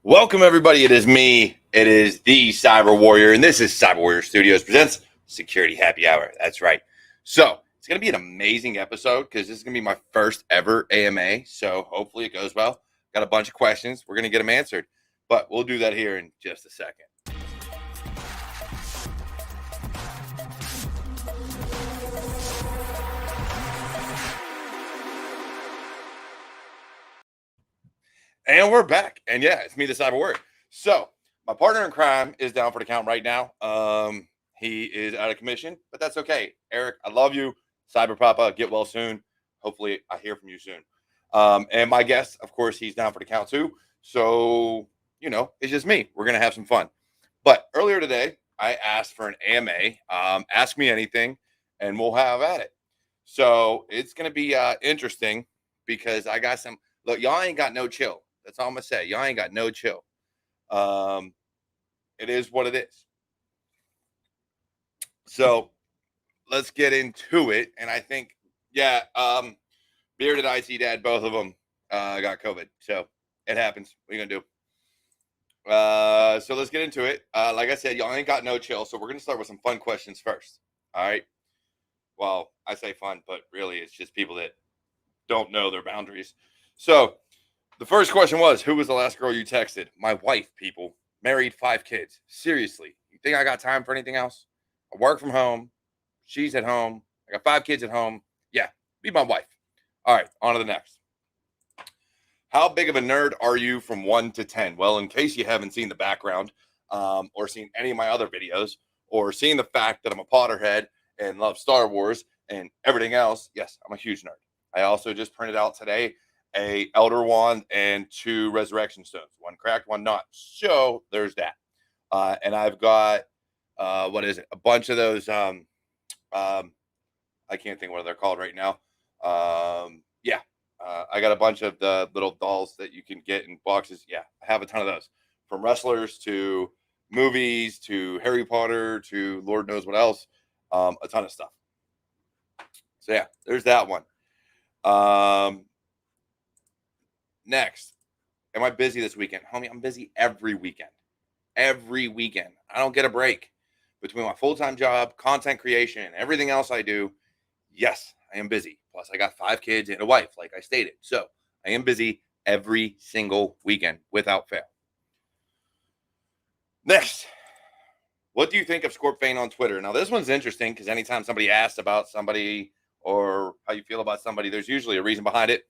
Welcome, everybody. It is me. It is the Cyber Warrior, and this is CyberWarriorStudios presents Security Happy Hour. That's right. So it's going to be an amazing episode because this is going to be my first ever AMA. So hopefully it goes well. Got a bunch of questions. We're going to get them answered, but we'll do that here in just a second. And we're back. And yeah, it's me, the Cyber Warrior. So my partner in crime is down for the count right now. He is out of commission, but that's okay. Eric, I love you. Cyber Papa, get well soon. Hopefully I hear from you soon. And my guest, of course, he's down for the count too. So, it's just me. We're going to have some fun. But earlier today, I asked for an AMA. Ask me anything, and we'll have at it. So it's going to be interesting because I got some. Look, y'all ain't got no chill. That's all I'm going to say. Y'all ain't got no chill. It is what it is. So let's get into it. And I think, Bearded IT Dad, both of them got COVID. So it happens. What are you going to do? So let's get into it. Like I said, y'all ain't got no chill. So we're going to start with some fun questions first. All right. Well, I say fun, but really it's just people that don't know their boundaries. So the first question was, who was the last girl you texted? My wife, people. Married, 5 kids. Seriously. You think I got time for anything else? I work from home. She's at home. I got 5 kids at home. Yeah, be my wife. All right, on to the next. How big of a nerd are you from 1 to 10? Well, in case you haven't seen the background or seen any of my other videos or seen the fact that I'm a Potterhead and love Star Wars and everything else, yes, I'm a huge nerd. I also just printed out today a Elder Wand and 2 Resurrection Stones. 1 cracked, 1 not. So there's that. And I've got, a bunch of those, I can't think what they're called right now. I got a bunch of the little dolls that you can get in boxes. Yeah, I have a ton of those. From wrestlers to movies to Harry Potter to Lord knows what else. A ton of stuff. So yeah, there's that one. Next, am I busy this weekend? Homie, I'm busy every weekend. Every weekend. I don't get a break between my full-time job, content creation, and everything else I do. Yes, I am busy. Plus, I got 5 kids and a wife, like I stated. So I am busy every single weekend without fail. Next, what do you think of Scorpfane on Twitter? Now, this one's interesting because anytime somebody asks about somebody or how you feel about somebody, there's usually a reason behind it.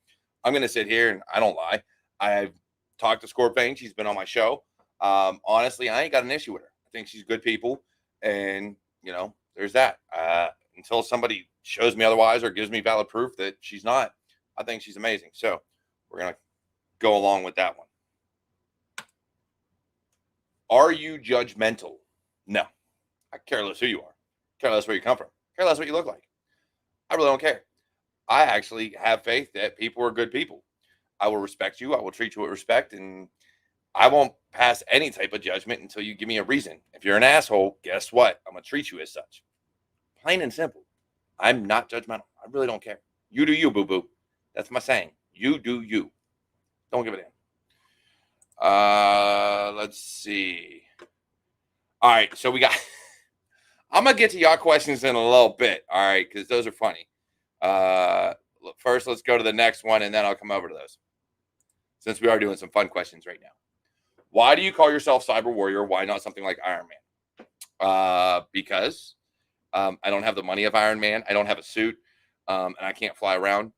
I'm going to sit here and I don't lie. I've talked to Scorpfane. She's been on my show. Honestly, I ain't got an issue with her. I think she's good people. And, there's that. Until somebody shows me otherwise or gives me valid proof that she's not, I think she's amazing. So we're going to go along with that one. Are you judgmental? No. I care less who you are. Care less where you come from. Care less what you look like. I really don't care. I actually have faith that people are good people. I will respect you. I will treat you with respect. And I won't pass any type of judgment until you give me a reason. If you're an asshole, guess what? I'm going to treat you as such. Plain and simple. I'm not judgmental. I really don't care. You do you, boo-boo. That's my saying. You do you. Don't give it in. Let's see. All right, so we got... I'm going to get to y'all questions in a little bit, all right, because those are funny. First, let's go to the next one, and then I'll come over to those, since we are doing some fun questions right now. Why do you call yourself Cyber Warrior? Why not something like Iron Man? Because I don't have the money of Iron Man. I don't have a suit, and I can't fly around.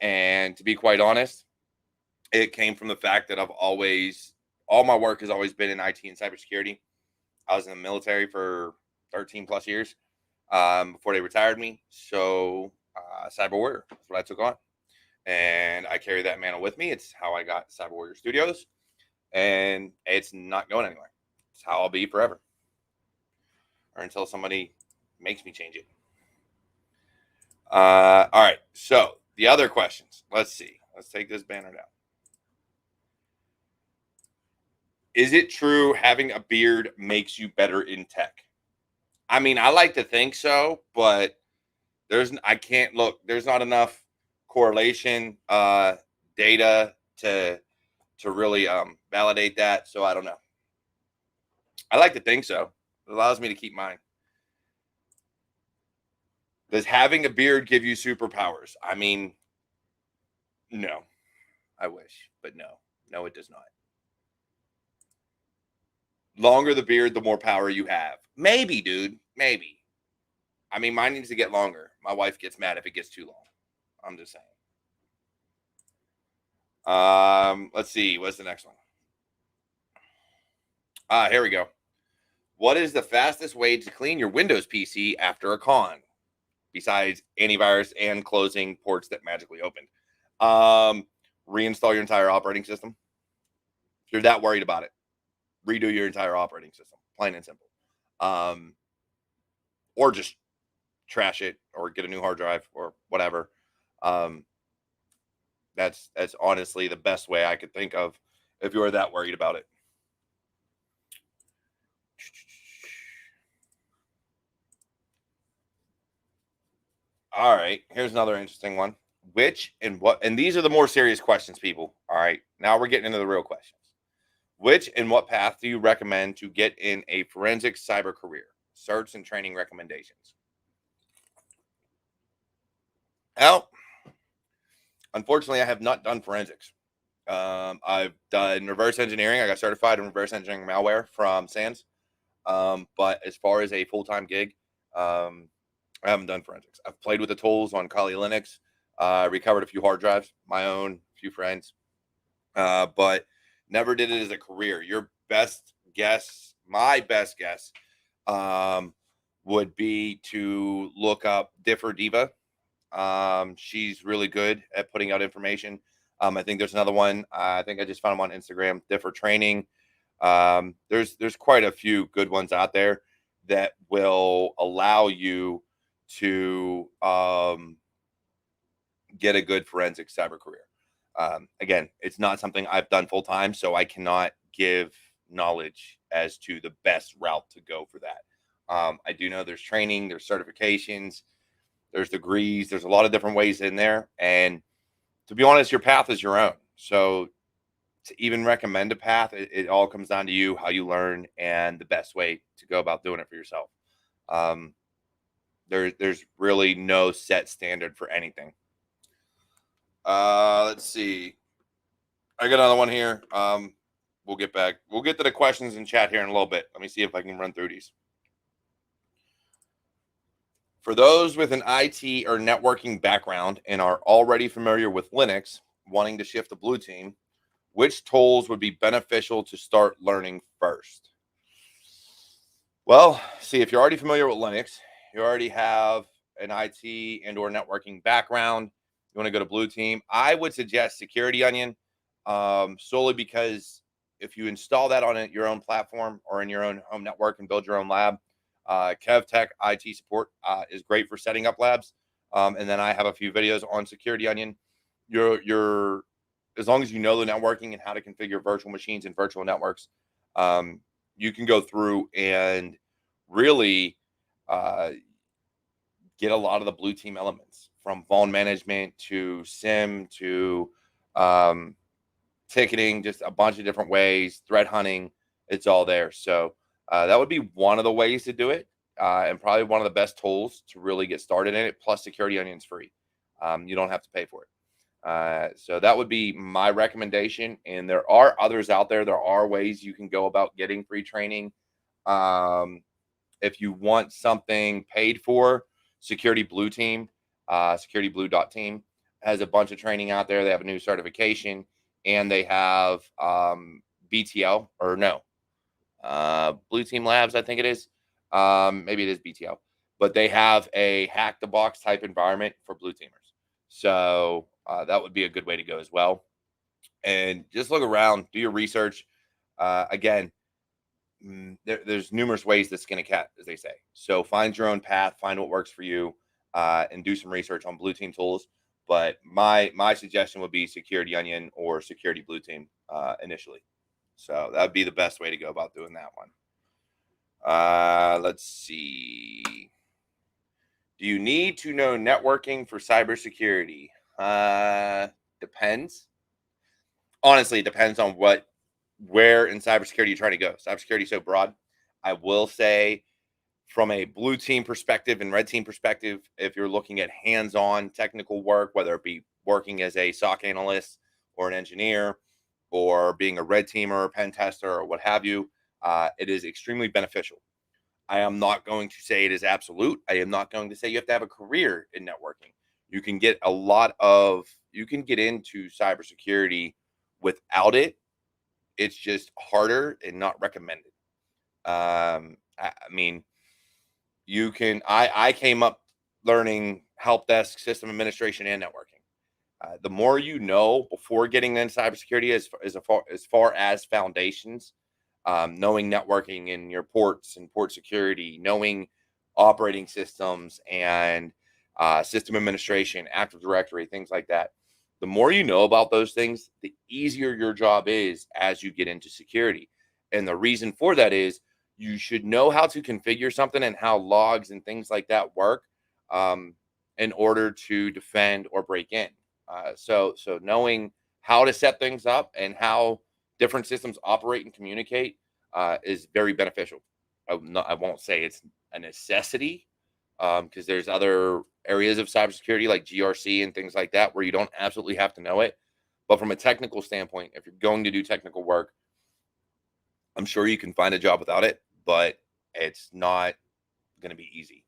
And to be quite honest, it came from the fact that all my work has always been in IT and cybersecurity. I was in the military for 13 plus years before they retired me. So Cyber Warrior, that's what I took on. And I carry that mantle with me. It's how I got CyberWarriorStudios. And it's not going anywhere. It's how I'll be forever. Or until somebody makes me change it. All right. So the other questions. Let's see. Let's take this banner down. Is it true having a beard makes you better in tech? I mean, I like to think so, but there's not enough correlation data to to really validate that. So I don't know. I like to think so. It allows me to keep mine. Does having a beard give you superpowers? I mean, no. I wish, but no. No, it does not. Longer the beard, the more power you have. Maybe, dude. Maybe. I mean, mine needs to get longer. My wife gets mad if it gets too long. I'm just saying. Let's see. What's the next one? Here we go. What is the fastest way to clean your Windows PC after a con, besides antivirus and closing ports that magically opened? Reinstall your entire operating system. If you're that worried about it, redo your entire operating system, plain and simple. Or just trash it or get a new hard drive or whatever. That's honestly the best way I could think of if you are that worried about it. All right, here's another interesting one. Which and what, and these are the more serious questions, people. All right, now we're getting into the real questions. Which and what path do you recommend to get in a forensic cyber career? Certs and training recommendations. Well, unfortunately, I have not done forensics. I've done reverse engineering. I got certified in reverse engineering malware from SANS. But as far as a full-time gig, I haven't done forensics. I've played with the tools on Kali Linux, recovered a few hard drives, my own, a few friends, but never did it as a career. Your best guess, my best guess, would be to look up Differ Diva. She's really good at putting out information. I think there's another one. I think I just found them on Instagram, Differ Training. There's quite a few good ones out there that will allow you to get a good forensic cyber career. Again, it's not something I've done full time, so I cannot give knowledge as to the best route to go for that. I do know there's training, there's certifications, there's degrees, there's a lot of different ways in there. And to be honest, your path is your own. So to even recommend a path, it all comes down to you, how you learn, and the best way to go about doing it for yourself. There's really no set standard for anything. Let's see. I got another one here. We'll get to the questions in chat here in a little bit. Let me see if I can run through these. For those with an IT or networking background and are already familiar with Linux, wanting to shift to Blue Team, which tools would be beneficial to start learning first? Well, see, if you're already familiar with Linux, you already have an IT and or networking background, you want to go to Blue Team, I would suggest Security Onion, solely because if you install that on your own platform or in your own home network and build your own lab, KevTech IT support is great for setting up labs. And then I have a few videos on Security Onion. You're as long as you know the networking and how to configure virtual machines and virtual networks, you can go through and really get a lot of the Blue Team elements, from vuln management to SIM to ticketing, just a bunch of different ways, threat hunting. It's all there. So that would be one of the ways to do it, and probably one of the best tools to really get started in it. Plus, Security Onion's free. You don't have to pay for it. So that would be my recommendation. And there are others out there. There are ways you can go about getting free training. If you want something paid for, Security Blue Team, securityblue.team has a bunch of training out there. They have a new certification, and they have BTL, or no, Blue Team Labs, I think it is. Maybe it is BTL, but they have a hack the box type environment for Blue Teamers. So that would be a good way to go as well. And just look around, do your research. Again, there's numerous ways to skin a cat, as they say. So find your own path, find what works for you, and do some research on Blue Team tools. But my suggestion would be Security Onion or Security Blue Team initially. So that would be the best way to go about doing that one. Let's see. Do you need to know networking for cybersecurity? Depends. honestly, it depends on where in cybersecurity you're trying to go. Cybersecurity is so broad. I will say, from a blue team perspective and red team perspective, if you're looking at hands-on technical work, whether it be working as a SOC analyst or an engineer, or being a red teamer or pen tester or what have you, it is extremely beneficial. I am not going to say it is absolute. I am not going to say you have to have a career in networking. You can get you can get into cybersecurity without it. It's just harder and not recommended. I mean, I came up learning help desk, system administration, and networking. The more you know before getting into cybersecurity, as far as foundations, knowing networking and your ports and port security, knowing operating systems and system administration, Active Directory, things like that. The more you know about those things, the easier your job is as you get into security. And the reason for that is you should know how to configure something and how logs and things like that work, in order to defend or break in. So knowing how to set things up and how different systems operate and communicate is very beneficial. I won't say it's a necessity, because there's other areas of cybersecurity like GRC and things like that where you don't absolutely have to know it. But from a technical standpoint, if you're going to do technical work, I'm sure you can find a job without it, but it's not going to be easy.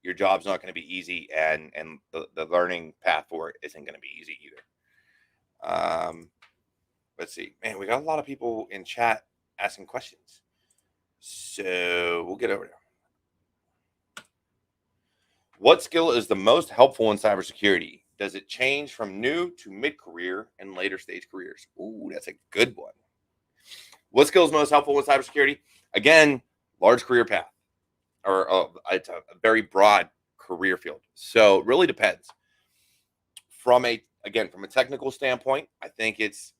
Your job's not going to be easy, and the learning path for it isn't going to be easy either. Let's see, man, we got a lot of people in chat asking questions, so we'll get over there. What skill is the most helpful in cybersecurity? Does it change from new to mid-career and later stage careers? Ooh, that's a good one. What skill is most helpful in cybersecurity? Again, large career path, or it's a very broad career field. So it really depends. From a technical standpoint, I think it's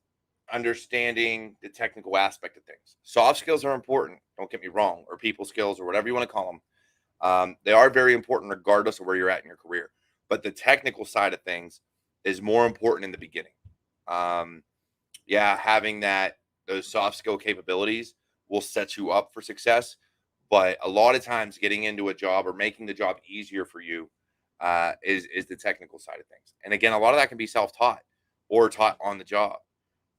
understanding the technical aspect of things. Soft skills are important, don't get me wrong, or people skills, or whatever you want to call them. They are very important regardless of where you're at in your career. But the technical side of things is more important in the beginning. Having those soft skill capabilities will set you up for success. But a lot of times getting into a job or making the job easier for you is the technical side of things. And again, a lot of that can be self-taught or taught on the job.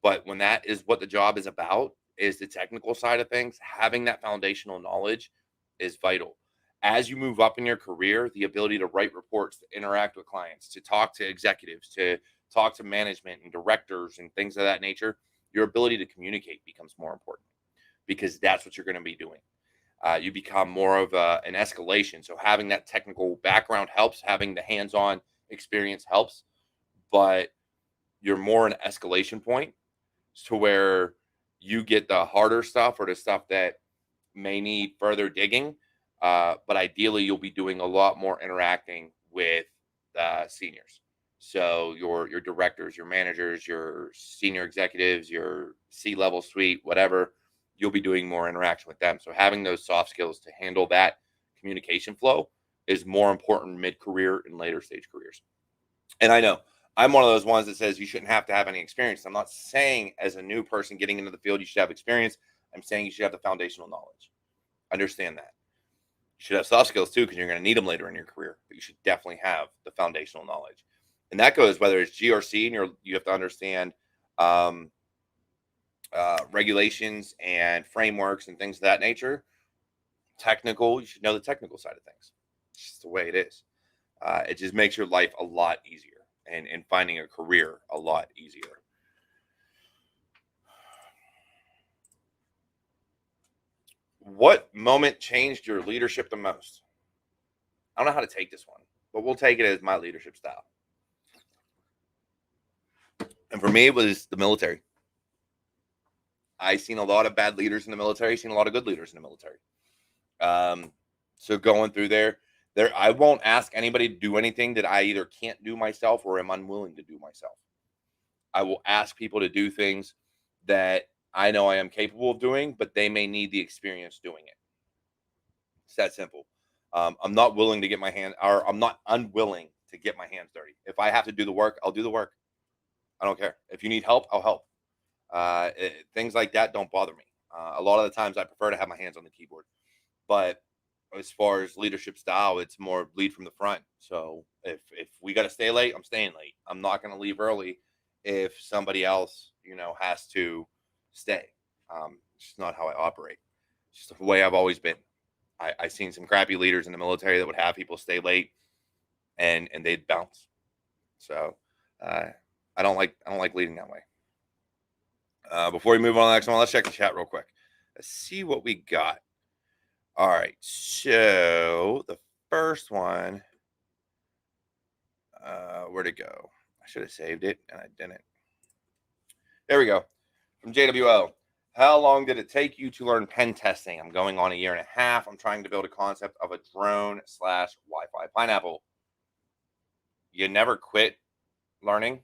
But when that is what the job is about, is the technical side of things, having that foundational knowledge is vital. As you move up in your career, the ability to write reports, to interact with clients, to talk to executives, to talk to management and directors and things of that nature, your ability to communicate becomes more important, because that's what you're going to be doing. You become more of an escalation. So having that technical background helps, having the hands-on experience helps, but you're more an escalation point to where you get the harder stuff or the stuff that may need further digging. But ideally, you'll be doing a lot more interacting with the seniors. So your directors, your managers, your senior executives, your C-level suite, whatever, you'll be doing more interaction with them. So having those soft skills to handle that communication flow is more important mid-career and later stage careers. And I know I'm one of those ones that says you shouldn't have to have any experience. I'm not saying as a new person getting into the field you should have experience. I'm saying you should have the foundational knowledge. Understand that. You should have soft skills too, because you're going to need them later in your career. But you should definitely have the foundational knowledge. And that goes whether it's GRC and you have to understand regulations and frameworks and things of that nature. Technical, you should know the technical side of things. It's just the way it is. It just makes your life a lot easier, and finding a career a lot easier. What moment changed your leadership the most? I don't know how to take this one, but we'll take it as my leadership style. And for me, it was the military. I've seen a lot of bad leaders in the military, seen a lot of good leaders in the military. So going through there, I won't ask anybody to do anything that I either can't do myself or am unwilling to do myself. I will ask people to do things that I know I am capable of doing, but they may need the experience doing it. It's that simple. I'm not willing to get my hand, or I'm not unwilling to get my hands dirty. If I have to do the work, I'll do the work. I don't care. If you need help, I'll help. Things like that don't bother me. A lot of the times I prefer to have my hands on the keyboard. But as far as leadership style, it's more lead from the front. So if we got to stay late, I'm staying late. I'm not going to leave early if somebody else, has to stay. It's just not how I operate. It's just the way I've always been. I seen some crappy leaders in the military that would have people stay late and they'd bounce. So I don't like leading that way. Before we move on to the next one, let's check the chat real quick. Let's see what we got. All right, so the first one, where'd it go? I should have saved it, and I didn't. There we go. From JWO. How long did it take you to learn pen testing? I'm going on 1.5 years. I'm trying to build a concept of a drone/Wi-Fi pineapple. You never quit learning.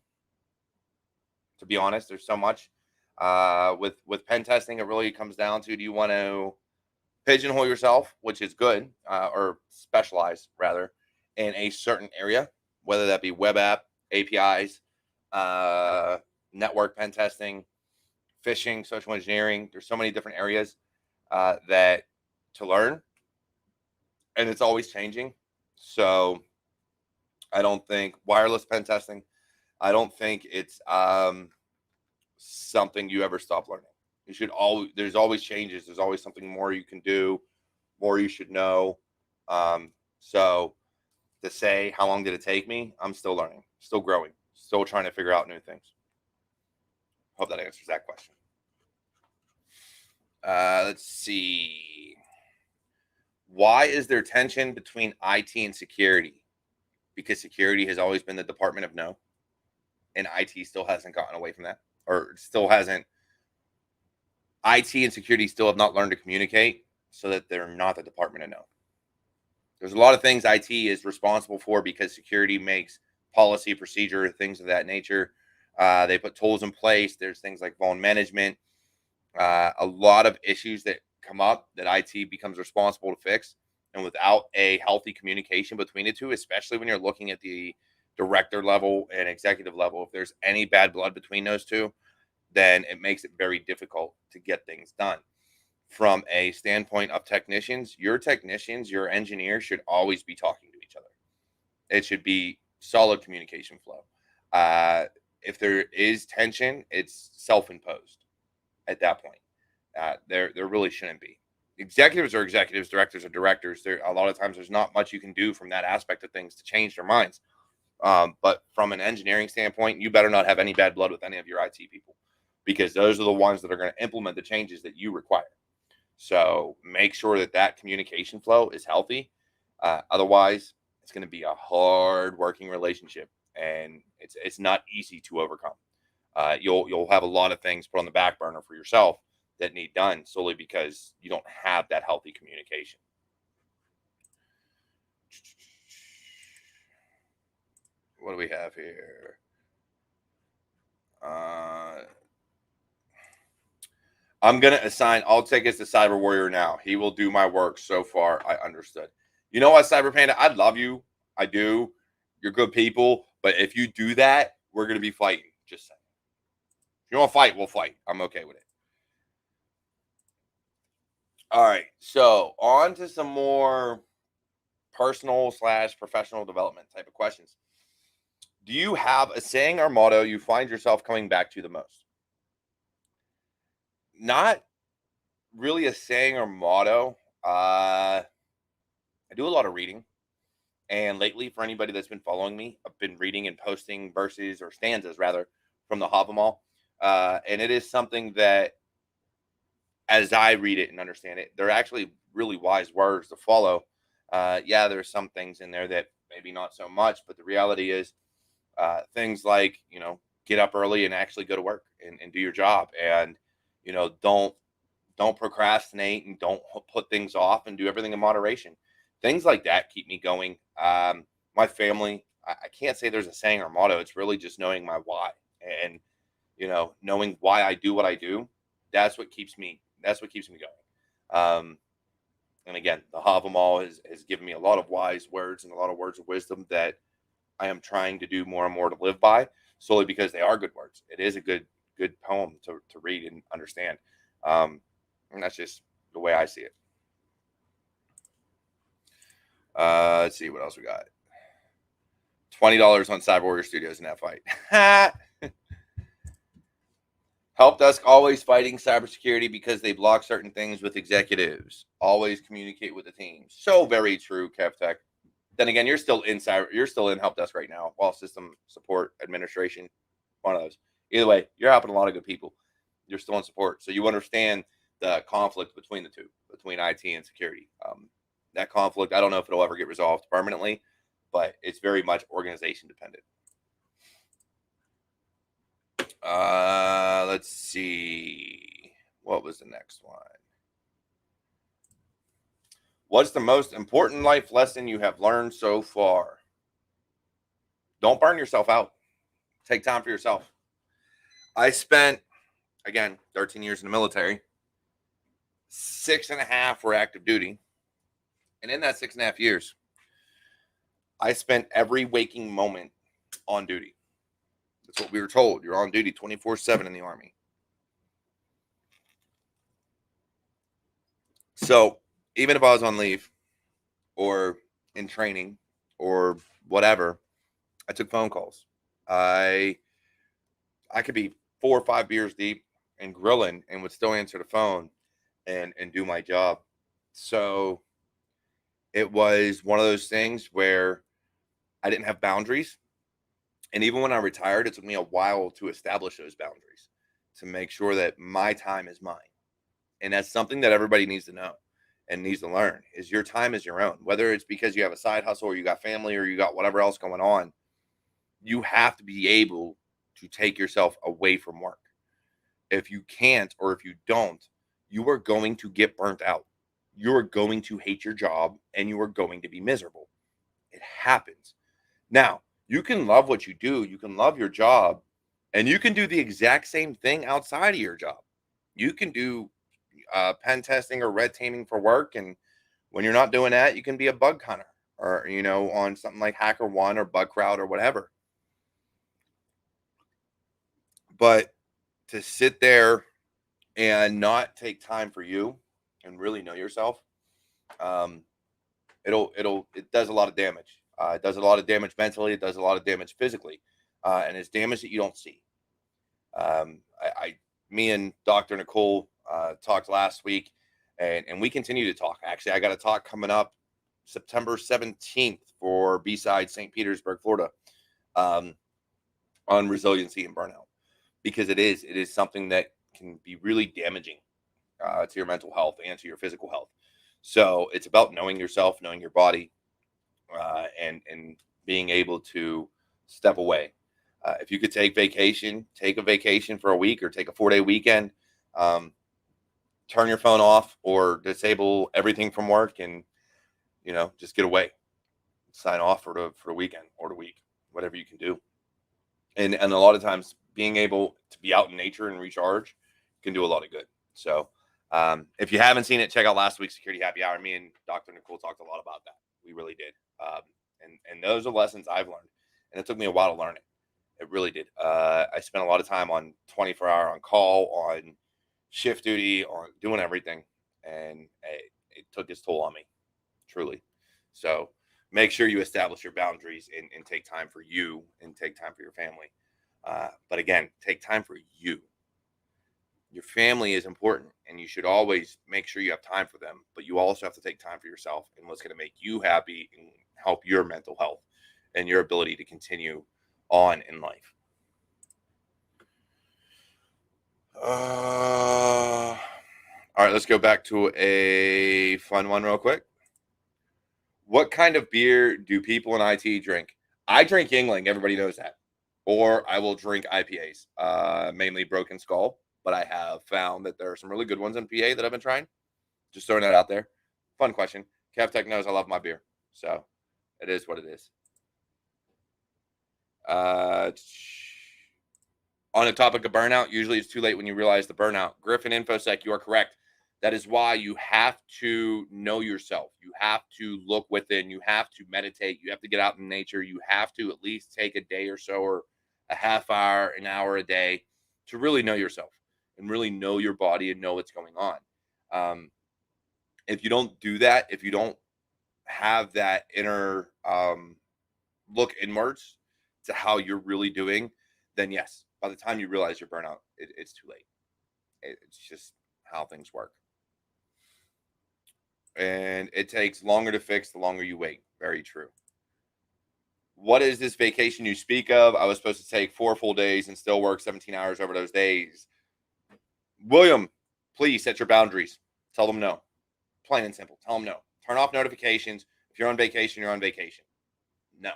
To be honest, there's so much. With pen testing, it really comes down to, do you want to pigeonhole yourself, which is good, or specialize rather, in a certain area, whether that be web app, APIs, network pen testing, phishing, social engineering. There's so many different areas that to learn, and it's always changing. So I don't think wireless pen testing, I don't think it's something you ever stop learning. You should always, there's always changes. There's always something more you can do, more you should know. So to say, how long did it take me? I'm still learning, still growing, still trying to figure out new things. Hope that answers that question. Let's see. Why is there tension between IT and security? Because security has always been the department of no, and IT still hasn't gotten away from that, or still hasn't. IT and security still have not learned to communicate, so that they're not the department of no. There's a lot of things IT is responsible for because security makes policy, procedure, things of that nature. They put tools in place. There's things like vuln management. A lot of issues that come up that IT becomes responsible to fix. And without a healthy communication between the two, especially when you're looking at the director level and executive level, if there's any bad blood between those two, then it makes it very difficult to get things done. From a standpoint of technicians, your engineers should always be talking to each other. It should be solid communication flow. If there is tension, it's self-imposed at that point. There really shouldn't be. Executives are executives, directors are directors. A lot of times there's not much you can do from that aspect of things to change their minds. But from an engineering standpoint, you better not have any bad blood with any of your IT people, because those are the ones that are going to implement the changes that you require. So make sure that communication flow is healthy. Otherwise, it's going to be a hard working relationship, and it's not easy to overcome. You'll have a lot of things put on the back burner for yourself that need done solely because you don't have that healthy communication. What do we have here? I'm going to assign all tickets to Cyber Warrior now. He will do my work. So far, I understood. You know what, Cyber Panda? I love you. I do. You're good people. But if you do that, we're going to be fighting. Just saying. If you want to fight, we'll fight. I'm okay with it. All right. So on to some more personal/professional development type of questions. Do you have a saying or motto you find yourself coming back to the most? Not really a saying or motto. I do a lot of reading. And lately, for anybody that's been following me, I've been reading and posting verses, or stanzas rather, from the Havamal. And it is something that, as I read it and understand it, they're actually really wise words to follow. Yeah, there's some things in there that maybe not so much, but the reality is things like, get up early and actually go to work and do your job. And, don't procrastinate and don't put things off, and do everything in moderation. Things like that keep me going. My family, I can't say there's a saying or motto. It's really just knowing my why, and, knowing why I do what I do. That's what keeps me going. And again, the Havamal has given me a lot of wise words and a lot of words of wisdom that I am trying to do more and more to live by. solely because they are good words. It is a good poem to read and understand. And that's just the way I see it. Let's see what else we got. $20 on CyberWarriorStudios in that fight. Help desk always fighting cybersecurity because they block certain things with executives. Always communicate with the team. So very true, KevTech. Then again, you're still in help desk right now, while system support administration, one of those. Either way, you're helping a lot of good people. You're still in support, so you understand the conflict between the two, between IT and security. That conflict, I don't know if it'll ever get resolved permanently, but it's very much organization dependent. Let's see. What was the next one? What's the most important life lesson you have learned so far? Don't burn yourself out. Take time for yourself. I spent, again, 13 years in the military. 6.5 were active duty. And in that 6.5 years, I spent every waking moment on duty. That's what we were told. You're on duty 24/7 in the Army. So even if I was on leave or in training or whatever, I took phone calls. I could be 4 or 5 beers deep and grilling and would still answer the phone and do my job. So it was one of those things where I didn't have boundaries. And even when I retired, it took me a while to establish those boundaries, to make sure that my time is mine. And that's something that everybody needs to know and needs to learn, is your time is your own. Whether it's because you have a side hustle or you got family or you got whatever else going on, you have to be able to take yourself away from work. If you can't, or if you don't, you are going to get burnt out. You are going to hate your job and you are going to be miserable. It happens. Now, you can love what you do. You can love your job, and you can do the exact same thing outside of your job. You can do pen testing or red teaming for work. And when you're not doing that, you can be a bug hunter, or, on something like HackerOne or BugCrowd or whatever. But to sit there and not take time for you and really know yourself, it does a lot of damage. It does a lot of damage mentally. It does a lot of damage physically, and it's damage that you don't see. Me and Dr. Nicole talked last week, and we continue to talk. Actually, I got a talk coming up September 17th for B-Side, St. Petersburg, Florida, on resiliency and burnout, because it is something that can be really damaging to your mental health and to your physical health. So it's about knowing yourself, knowing your body, and being able to step away. If you could take a vacation for a week, or take a 4-day weekend. Turn your phone off or disable everything from work, and just get away. Sign off for the weekend or the week, whatever you can do. And a lot of times, being able to be out in nature and recharge can do a lot of good. So if you haven't seen it, check out last week's Security Happy Hour. Me and Dr. Nicole talked a lot about that. We really did. And those are lessons I've learned. And it took me a while to learn it. It really did. I spent a lot of time on 24-hour on call, on shift duty, on doing everything. And it took its toll on me, truly. So make sure you establish your boundaries and take time for you and take time for your family. But again, take time for you. Your family is important, and you should always make sure you have time for them. But you also have to take time for yourself and what's going to make you happy and help your mental health and your ability to continue on in life. All right, let's go back to a fun one real quick. What kind of beer do people in IT drink? I drink Yingling. Everybody knows that. Or I will drink IPAs, mainly Broken Skull. But I have found that there are some really good ones in PA that I've been trying. Just throwing that out there. Fun question. CavTech knows I love my beer. So it is what it is. On the topic of burnout, usually it's too late when you realize the burnout. Griffin Infosec, you are correct. That is why you have to know yourself. You have to look within. You have to meditate. You have to get out in nature. You have to at least take a day or so, or a half hour, an hour a day to really know yourself and really know your body and know what's going on. If you don't do that, if you don't have that inner look inwards to how you're really doing, then yes, by the time you realize you're burnout, it's too late. It's just how things work. And it takes longer to fix the longer you wait. Very true. What is this vacation you speak of? I was supposed to take 4 full days and still work 17 hours over those days. William, please set your boundaries. Tell them no. Plain and simple. Tell them no. Turn off notifications. If you're on vacation, you're on vacation. No.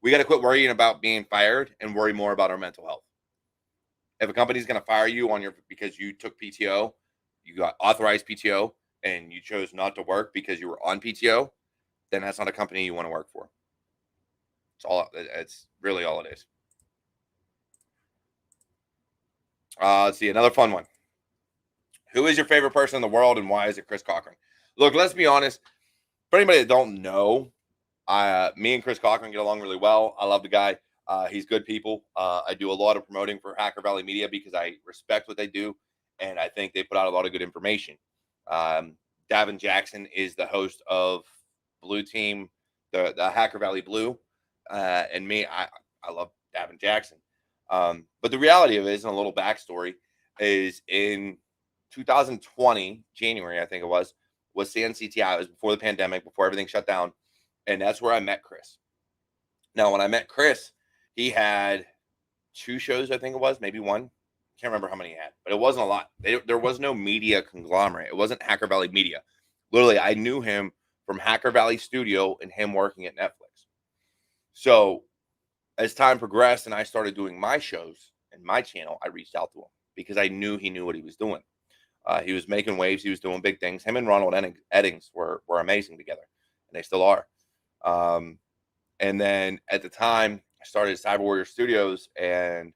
We got to quit worrying about being fired and worry more about our mental health. If a company's going to fire you because you took PTO, you got authorized PTO, and you chose not to work because you were on PTO, then that's not a company you want to work for. It's really all it is. Let's see, another fun one. Who is your favorite person in the world and why is it Chris Cochran? Look, let's be honest. For anybody that don't know, me and Chris Cochran get along really well. I love the guy. He's good people. I do a lot of promoting for Hacker Valley Media because I respect what they do, and I think they put out a lot of good information. Davin Jackson is the host of Blue Team, the Hacker Valley Blue, and me, I love Davin Jackson. But the reality of it is, and a little backstory, is in 2020, January, I think it was CNCTI. It was before the pandemic, before everything shut down. And that's where I met Chris. Now, when I met Chris, he had 2 shows, I think it was, maybe 1. Can't remember how many he had, but it wasn't a lot. There was no media conglomerate. It wasn't Hacker Valley Media. Literally, I knew him from Hacker Valley Studio and him working at Netflix. So as time progressed and I started doing my shows and my channel, I reached out to him because I knew he knew what he was doing. He was making waves. He was doing big things. Him and Ronald Eddings were amazing together, and they still are. And then at the time, I started CyberWarriorStudios, and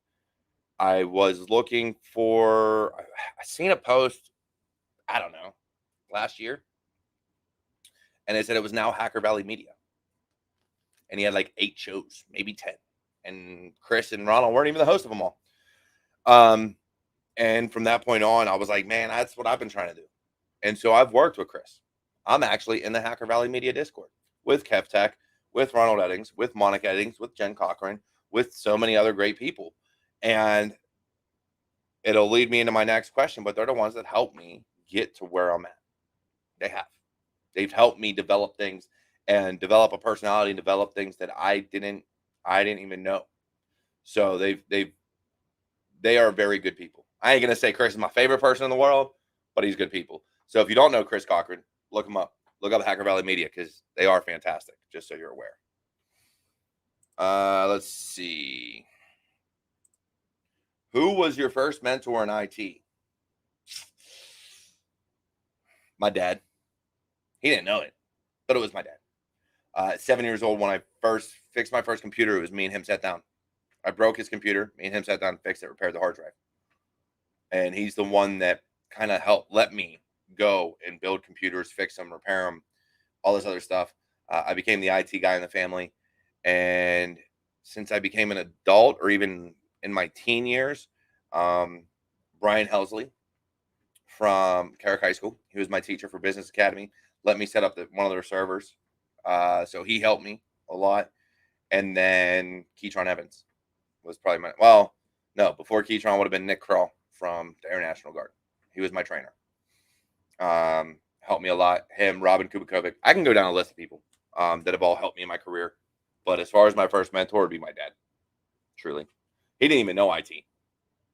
I was looking for, I seen a post, I don't know, last year, and it said it was now Hacker Valley Media. And he had like 8 shows, maybe 10. And Chris and Ronald weren't even the host of them all. And from that point on, I was like, man, that's what I've been trying to do. And so I've worked with Chris. I'm actually in the Hacker Valley Media Discord with KevTech, with Ronald Eddings, with Monica Eddings, with Jen Cochran, with so many other great people. And it'll lead me into my next question, but they're the ones that help me get to where I'm at. They have. They've helped me develop things and develop a personality and develop things that I didn't even know. So they are very good people. I ain't going to say Chris is my favorite person in the world, but he's good people. So if you don't know Chris Cochran, look him up. Look up Hacker Valley Media because they are fantastic, just so you're aware. Let's see. Who was your first mentor in IT? My dad. He didn't know it, but it was my dad. 7 years old, when I first fixed my first computer, it was me and him sat down. I broke his computer. Me and him sat down, fixed it, repaired the hard drive. And he's the one that kind of helped let me go and build computers, fix them, repair them, all this other stuff. I became the IT guy in the family. And since I became an adult, or even in my teen years, Brian Helsley from Carrick High School, he was my teacher for Business Academy, let me set up one of their servers. So he helped me a lot. And then Keytron Evans was probably before Keytron would have been Nick Kroll from the Air National Guard. He was my trainer. Helped me a lot. Him, Robin Kubakovic. I can go down a list of people that have all helped me in my career. But as far as my first mentor would be my dad. Truly. He didn't even know IT,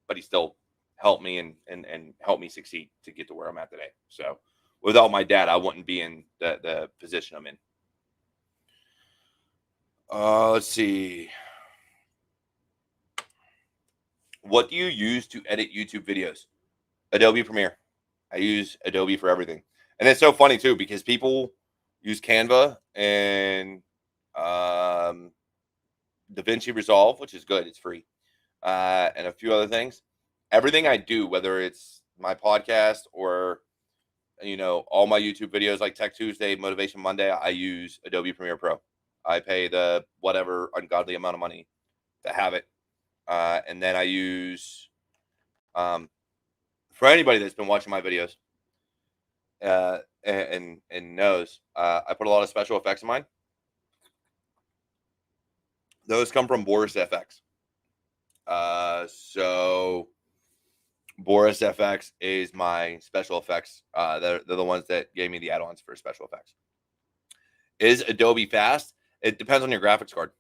but he still helped me and helped me succeed to get to where I'm at today. So without my dad, I wouldn't be in the position I'm in. Let's see. What do you use to edit YouTube videos? Adobe Premiere. I use Adobe for everything. And it's so funny too, because people use Canva and DaVinci Resolve, which is good. It's free. And a few other things. Everything I do, whether it's my podcast or, all my YouTube videos like Tech Tuesday, Motivation Monday, I use Adobe Premiere Pro. I pay the whatever ungodly amount of money to have it. And then I use, for anybody that's been watching my videos and knows, I put a lot of special effects in mine. Those come from Boris FX. So Boris FX is my special effects. They're the ones that gave me the add-ons for special effects. Is Adobe fast? It depends on your graphics card.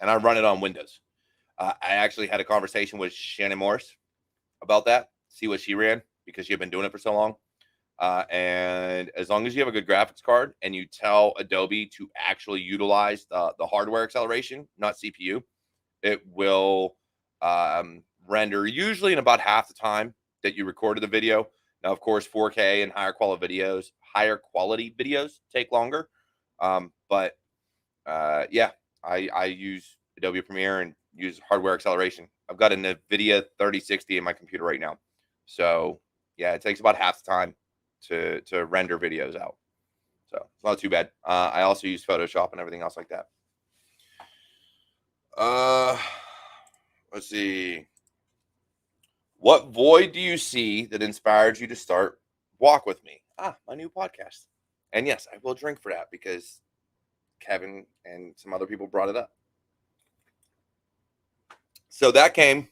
And I run it on Windows. I actually had a conversation with Shannon Morris about that, see what she ran, because she had been doing it for so long. And as long as you have a good graphics card and you tell Adobe to actually utilize the hardware acceleration, not CPU, it will render usually in about half the time that you recorded the video. Now, of course, 4K and higher quality videos take longer. But yeah, I use Adobe Premiere and use hardware acceleration. I've got a NVIDIA 3060 in my computer right now. So yeah, it takes about half the time to render videos out. So it's not too bad. I also use Photoshop and everything else like that. Let's see. What void do you see that inspired you to start Walk With Me? My new podcast. And yes, I will drink for that because Kevin and some other people brought it up. So that came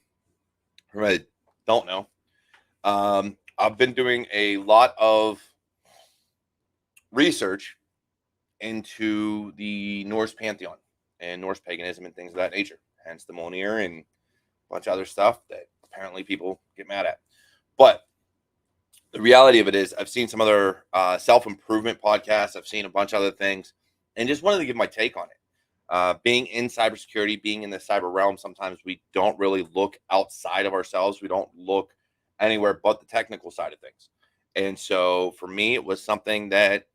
from, I don't know. I've been doing a lot of research into the Norse pantheon and Norse paganism and things of that nature, hence the Mjolnir and a bunch of other stuff that apparently people get mad at. But the reality of it is I've seen some other self-improvement podcasts. I've seen a bunch of other things and just wanted to give my take on it. Being in cybersecurity, being in the cyber realm, sometimes we don't really look outside of ourselves. We don't look anywhere but the technical side of things. And so for me, it was something that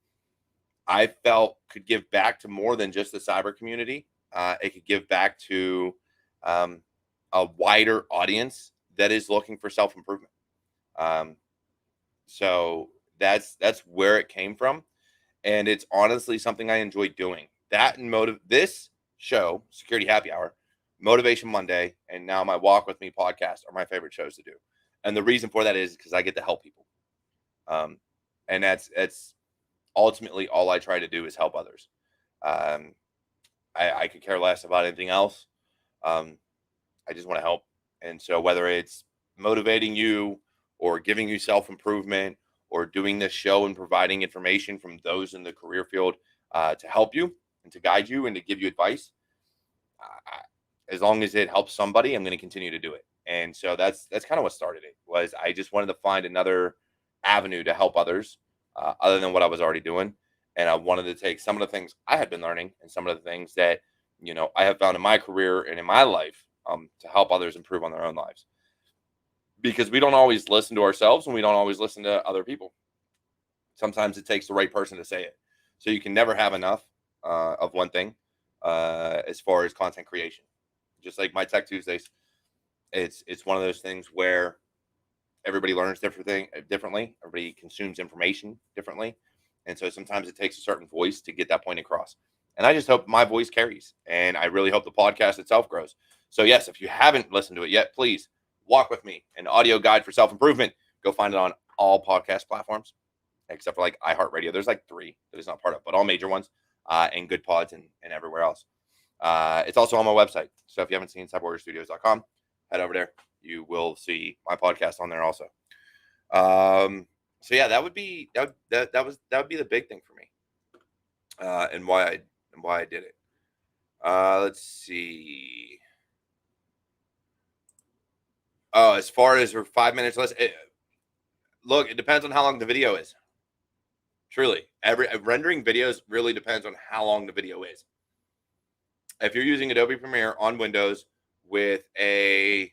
I felt could give back to more than just the cyber community. It could give back to a wider audience that is looking for self-improvement. So that's where it came from. And it's honestly something I enjoy doing. That and this show, Security Happy Hour, Motivation Monday, and now my Walk With Me podcast are my favorite shows to do. And the reason for that is because I get to help people. And that's ultimately all I try to do is help others. I could care less about anything else. I just want to help. And so whether it's motivating you or giving you self-improvement or doing this show and providing information from those in the career field to help you and to guide you and to give you advice, as long as it helps somebody, I'm going to continue to do it. And so that's kind of what started it. Was I just wanted to find another avenue to help others other than what I was already doing. And I wanted to take some of the things I had been learning and some of the things that, I have found in my career and in my life to help others improve on their own lives. Because we don't always listen to ourselves and we don't always listen to other people. Sometimes it takes the right person to say it. So you can never have enough of one thing as far as content creation. Just like my Tech Tuesdays, it's one of those things where everybody learns differently. Everybody consumes information differently. And so sometimes it takes a certain voice to get that point across. And I just hope my voice carries. And I really hope the podcast itself grows. So yes, if you haven't listened to it yet, please Walk With Me, an audio guide for self-improvement. Go find it on all podcast platforms, except for like iHeartRadio. There's like 3 that it's not part of, but all major ones and Good Pods and everywhere else. It's also on my website. So if you haven't seen CyberWarriorStudios.com, head over there. You will see my podcast on there also. So yeah, that would be that would be the big thing for me, and why I did it. Let's see. Oh, as far as 5 minutes less, look, it depends on how long the video is. Truly, rendering videos really depends on how long the video is. If you're using Adobe Premiere on Windows with and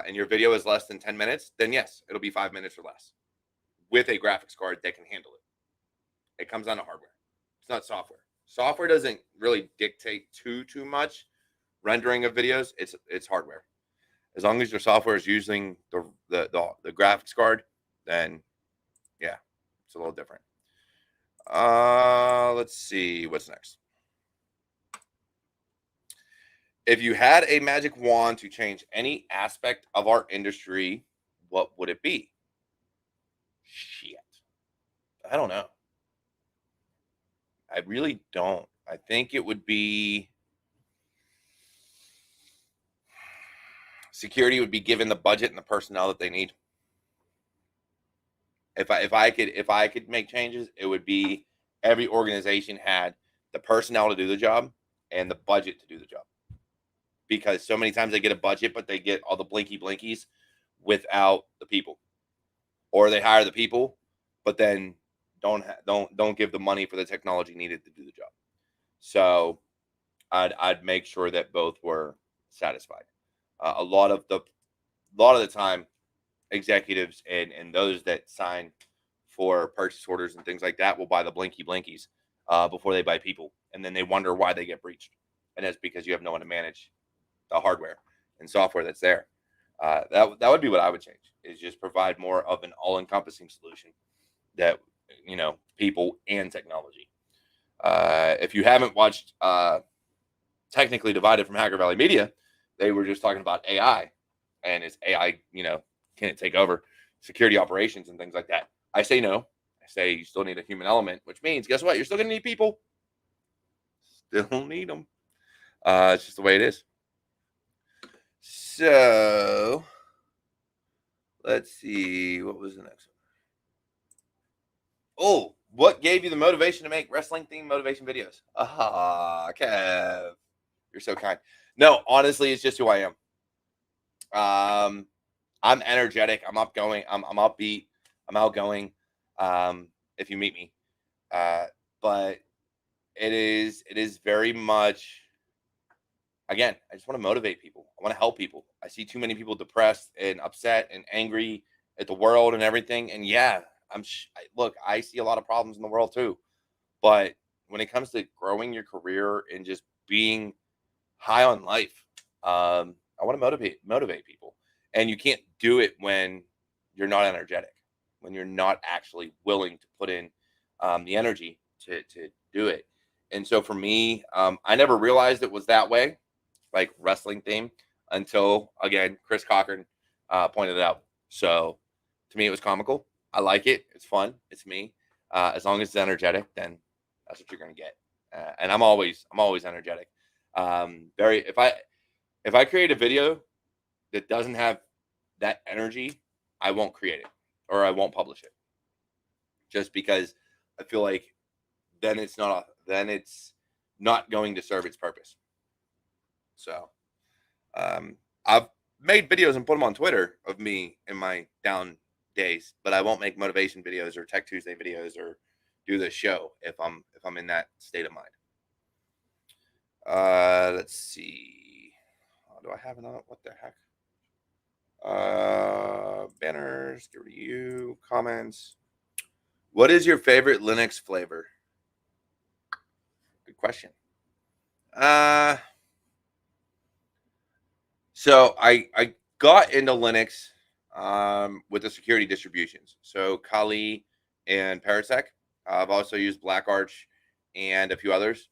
your video is less than 10 minutes, then yes, it'll be 5 minutes or less with a graphics card that can handle it. It comes down to hardware. It's not software. Software doesn't really dictate too much rendering of videos. It's hardware. As long as your software is using the graphics card, then yeah, it's a little different. Let's see what's next. If you had a magic wand to change any aspect of our industry, what would it be? Shit. I don't know. I really don't. I think it would be security would be given the budget and the personnel that they need. If I could make changes, it would be every organization had the personnel to do the job and the budget to do the job. Because so many times they get a budget, but they get all the blinky blinkies without the people, or they hire the people, but then don't give the money for the technology needed to do the job. So I'd make sure that both were satisfied. A lot of the time, executives and those that sign for purchase orders and things like that will buy the blinky blinkies before they buy people, and then they wonder why they get breached, and that's because you have no one to manage the hardware and software that's there. That would be what I would change, is just provide more of an all-encompassing solution that, people and technology. If you haven't watched Technically Divided from Hacker Valley Media, they were just talking about AI, and is AI, can it take over security operations and things like that? I say no. I say you still need a human element, which means, guess what? You're still going to need people. Still need them. It's just the way it is. So let's see. What was the next one? Oh, what gave you the motivation to make wrestling themed motivation videos? Kev, you're so kind. No, honestly, it's just who I am. I'm energetic. I'm upgoing. I'm upbeat. I'm outgoing. If you meet me, but it is very much. Again, I just want to motivate people. I want to help people. I see too many people depressed and upset and angry at the world and everything. And yeah, look, I see a lot of problems in the world too. But when it comes to growing your career and just being high on life, I want to motivate people. And you can't do it when you're not energetic, when you're not actually willing to put in the energy to do it. And so for me, I never realized it was that way, like wrestling theme, until, again, Chris Cochran pointed it out. So to me, it was comical. I like it. It's fun. It's me. As long as it's energetic, then that's what you're going to get. And I'm always energetic. If I create a video that doesn't have that energy, I won't create it, or I won't publish it, just because I feel like then it's not going to serve its purpose. So I've made videos and put them on Twitter of me in my down days, but I won't make motivation videos or Tech Tuesday videos or do the show if I'm in that state of mind. Let's see. Do I have another? What the heck? Banners, give you comments. What is your favorite Linux flavor? Good question. So I got into Linux with the security distributions. So Kali and Parasec. I've also used BlackArch and a few others.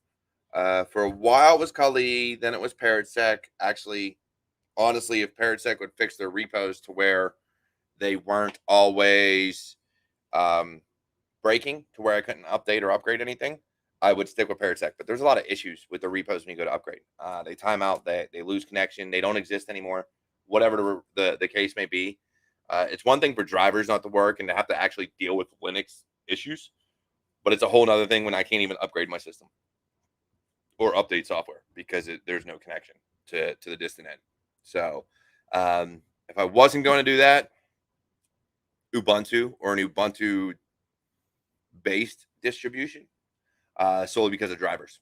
For a while it was Kali, then it was Parasec. Actually, honestly, if Parasec would fix their repos to where they weren't always breaking to where I couldn't update or upgrade anything, I would stick with Parasec. But there's a lot of issues with the repos when you go to upgrade. They time out, they lose connection, they don't exist anymore, whatever the case may be. It's one thing for drivers not to work and to have to actually deal with Linux issues, but it's a whole other thing when I can't even upgrade my system or update software because there's no connection to the distant end. So if I wasn't going to do that, Ubuntu, or an Ubuntu based distribution, solely because of drivers.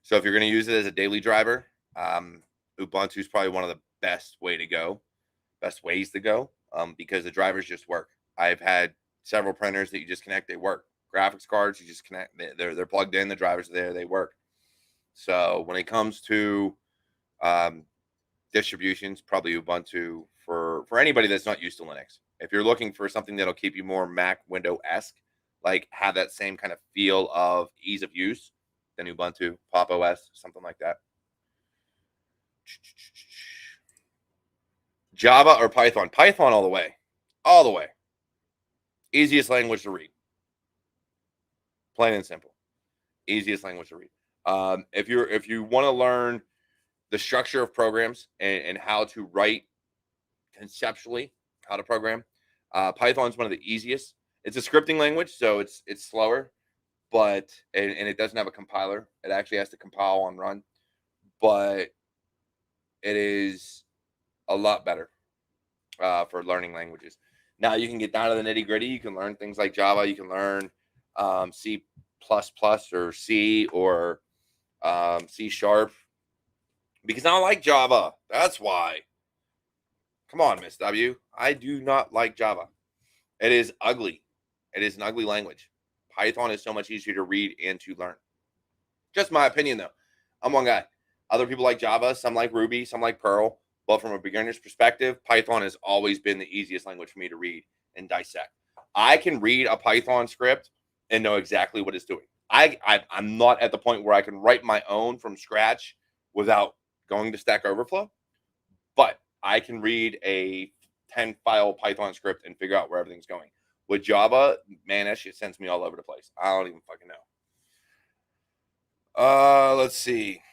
So if you're going to use it as a daily driver, Ubuntu is probably one of the best ways to go, because the drivers just work. I've had several printers that you just connect, they work. Graphics cards, you just connect, they're plugged in, the drivers are there, they work. So when it comes to distributions, probably Ubuntu for anybody that's not used to Linux. If you're looking for something that'll keep you more Mac Windows-esque, like have that same kind of feel of ease of use, then Ubuntu, Pop OS, something like that. Java or Python? Python all the way. All the way. Easiest language to read. Plain and simple. Easiest language to read. If you want to learn the structure of programs and how to write conceptually how to program, Python is one of the easiest. It's a scripting language, so it's slower, but and it doesn't have a compiler. It actually has to compile on run, but it is a lot better for learning languages. Now you can get down to the nitty gritty. You can learn things like Java. You can learn C++ or C or C sharp. Because I don't like Java. That's why. Come on, Miss W. I do not like Java. It is ugly. It is an ugly language. Python is so much easier to read and to learn. Just my opinion, though. I'm one guy. Other people like Java. Some like Ruby. Some like Perl. But from a beginner's perspective, Python has always been the easiest language for me to read and dissect. I can read a Python script and know exactly what it's doing. I'm not at the point where I can write my own from scratch without going to Stack Overflow, but I can read a 10-file Python script and figure out where everything's going. With Java, man, that shit sends me all over the place. I don't even fucking know. Let's see.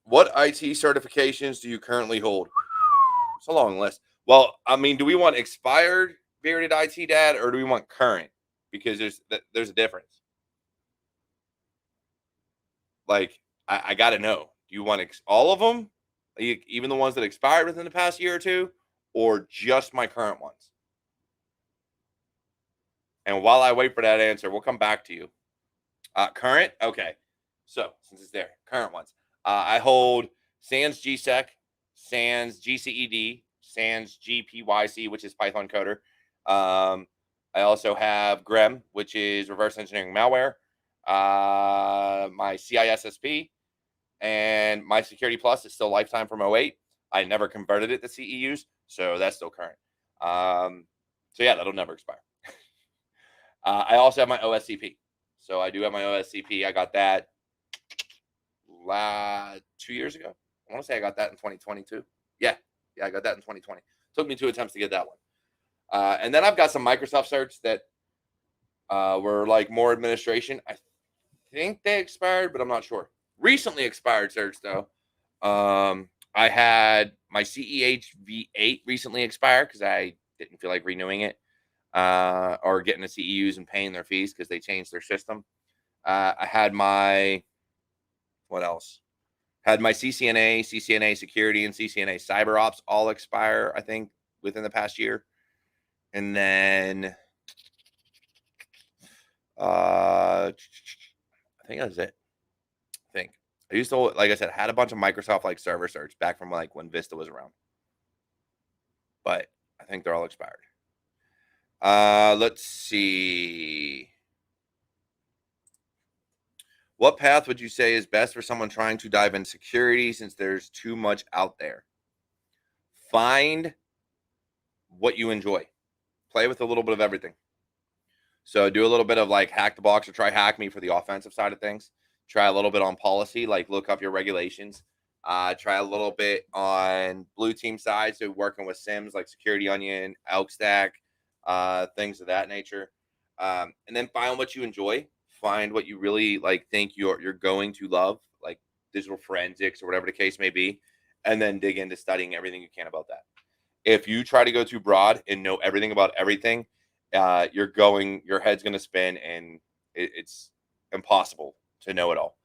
What IT certifications do you currently hold? It's a long list. Well, I mean, do we want expired bearded IT dad or do we want current? Because there's a difference. Like, I got to know. Do you want all of them, even the ones that expired within the past year or two, or just my current ones? And while I wait for that answer, we'll come back to you. Current? Okay. So, since it's there, current ones. I hold SANS GSEC, SANS GCED, SANS GPYC, which is Python coder. I also have GREM, which is reverse engineering malware. My CISSP, and my Security Plus is still lifetime from 08. I never converted it to CEUs, so that's still current. So yeah, that'll never expire. I also have my OSCP. So I do have my OSCP. I got that 2 years ago. I want to say I got that in 2022. Yeah, I got that in 2020. Took me 2 attempts to get that one. And then I've got some Microsoft certs that were like more administration. I think they expired, but I'm not sure. Recently expired certs though. I had my CEH V8 recently expire because I didn't feel like renewing it or getting the CEUs and paying their fees because they changed their system. I had my what else? Had my CCNA Security, and CCNA Cyber Ops all expire, I think, within the past year. And then I think that's it. I think. I used to, like I said, had a bunch of Microsoft like server certs back from like when Vista was around. But I think they're all expired. Let's see. What path would you say is best for someone trying to dive into security since there's too much out there? Find what you enjoy. Play with a little bit of everything. So do a little bit of like hack the box or try hack me for the offensive side of things. Try a little bit on policy, like look up your regulations. Try a little bit on blue team side, so working with SIMs like Security Onion, Elk Stack, things of that nature. And then find what you enjoy. Find what you really like think you're going to love, like digital forensics or whatever the case may be, and then dig into studying everything you can about that. If you try to go too broad and know everything about everything, your head's going to spin, and it's impossible to know it all.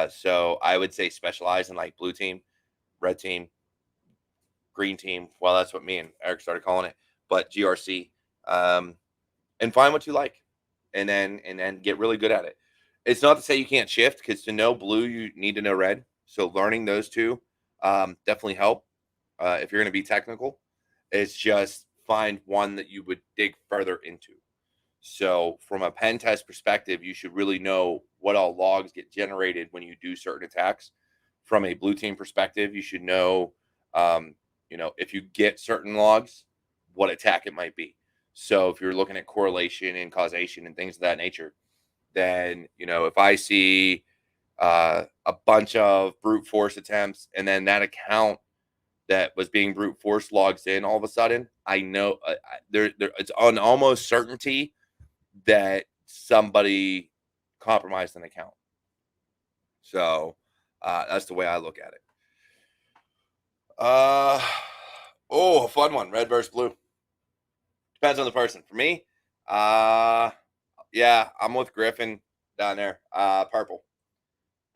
So I would say specialize in like blue team, red team, green team. Well, that's what me and Eric started calling it, but GRC, and find what you like, and then get really good at it. It's not to say you can't shift, because to know blue, you need to know red. So learning those two definitely help if you're going to be technical. It's just find one that you would dig further into. So from a pen test perspective, you should really know what all logs get generated when you do certain attacks. From a blue team perspective, you should know, if you get certain logs, what attack it might be. So if you're looking at correlation and causation and things of that nature, then, if I see a bunch of brute force attempts, and then that account that was being brute force logs in all of a sudden, I know it's an almost certainty that somebody compromised an account. So that's the way I look at it. A fun one. Red versus blue. Depends on the person. For me, yeah, I'm with Griffin down there. Purple.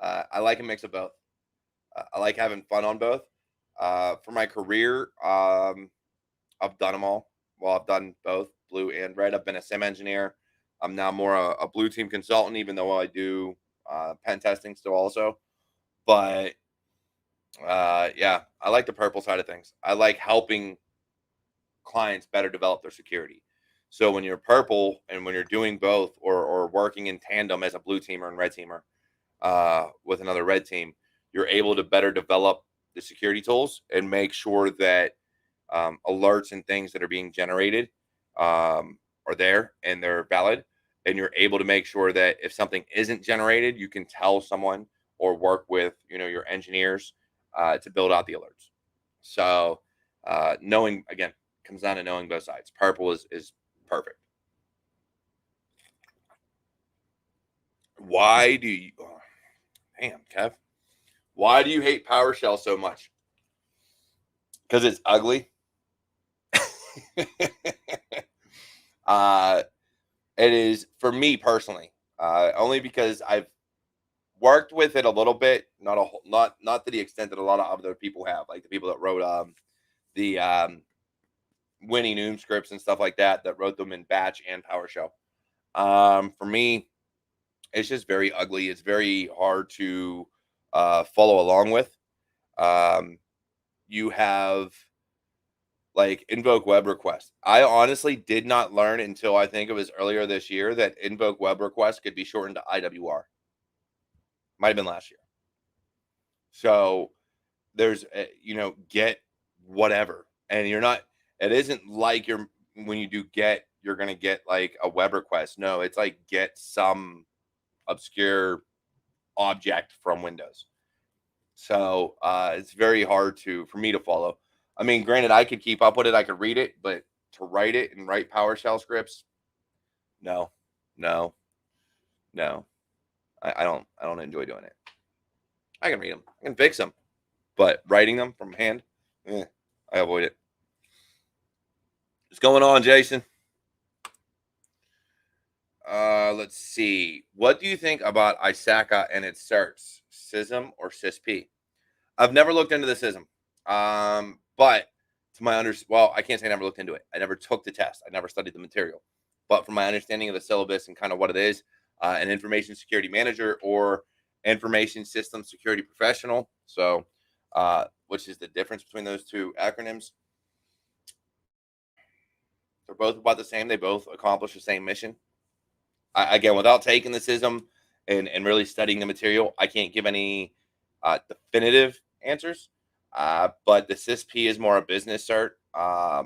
I like a mix of both. I like having fun on both. For my career, I've done them all. Well, I've done both blue and red. I've been a sim engineer. I'm now more a blue team consultant, even though I do pen testing still also. But yeah, I like the purple side of things. I like helping clients better develop their security. So when you're purple and when you're doing both or working in tandem as a blue teamer and red teamer with another red team, you're able to better develop the security tools and make sure that alerts and things that are being generated are there and they're valid. And you're able to make sure that if something isn't generated, you can tell someone or work with, your engineers to build out the alerts. So knowing, again, comes down to knowing both sides. Purple is perfect. Why do you, damn, Kev, why do you hate PowerShell so much? Because it's ugly. It is for me personally, only because I've worked with it a little bit, not to the extent that a lot of other people have, like the people that wrote the winning Noom scripts and stuff like that wrote them in Batch and PowerShell. For me, it's just very ugly. It's very hard to follow along with. You have like invoke web request. I honestly did not learn until I think it was earlier this year that invoke web request could be shortened to IWR. Might have been last year. So there's, get whatever. And it isn't like when you do get, you're going to get like a web request. No, it's like get some obscure object from Windows. So it's very hard for me to follow. I mean, granted, I could keep up with it. I could read it, but to write it and write PowerShell scripts, no. I don't enjoy doing it. I can read them. I can fix them. But writing them from hand, I avoid it. What's going on, Jason? Let's see. What do you think about ISACA and its certs, CISM or CISP? I've never looked into the CISM. But to my I can't say I never looked into it. I never took the test. I never studied the material. But from my understanding of the syllabus and kind of what it is, an information security manager or information system security professional. So, which is the difference between those two acronyms? They're both about the same. They both accomplish the same mission. Again, without taking the CISM and really studying the material, I can't give any definitive answers. But the CISP is more a business cert,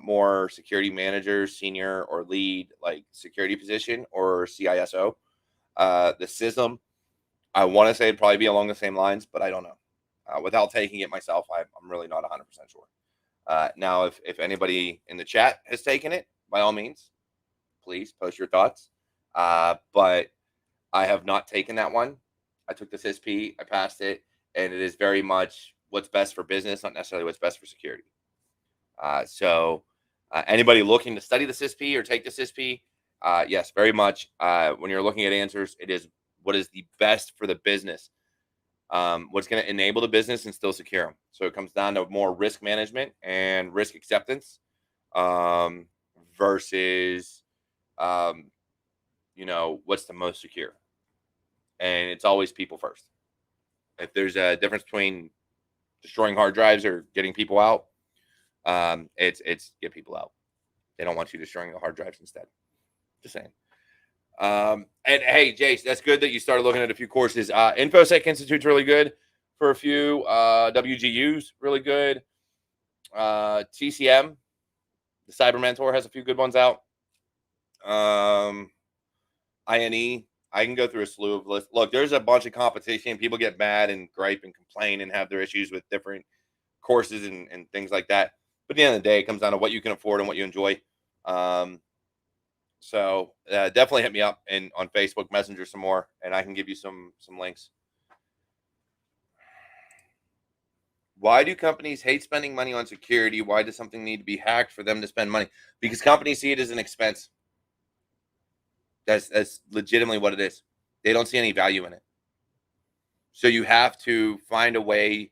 more security manager, senior or lead, like security position, or CISO. The CISM, I want to say it'd probably be along the same lines, but I don't know. Without taking it myself, I'm really not 100% sure. Now, if anybody in the chat has taken it, by all means, please post your thoughts. But I have not taken that one. I took the CISP, I passed it, and it is very much what's best for business, not necessarily what's best for security. So anybody looking to study the CISP or take the CISP, yes, very much. When you're looking at answers, it is what is the best for the business, what's going to enable the business and still secure them. So it comes down to more risk management and risk acceptance versus, what's the most secure. And it's always people first. If there's a difference between destroying hard drives or getting people out, it's get people out. They don't want you destroying the hard drives instead. Just saying. And hey, Jace, that's good that you started looking at a few courses. Infosec Institute's really good for a few. WGU's really good. TCM, the Cyber Mentor, has a few good ones out. INE I can go through a slew of lists. Look, there's a bunch of competition. People get mad and gripe and complain and have their issues with different courses and things like that. But at the end of the day, it comes down to what you can afford and what you enjoy. So definitely hit me up and on Facebook Messenger some more, and I can give you some links. Why do companies hate spending money on security? Why does something need to be hacked for them to spend money? Because companies see it as an expense. That's legitimately what it is. They don't see any value in it. So you have to find a way.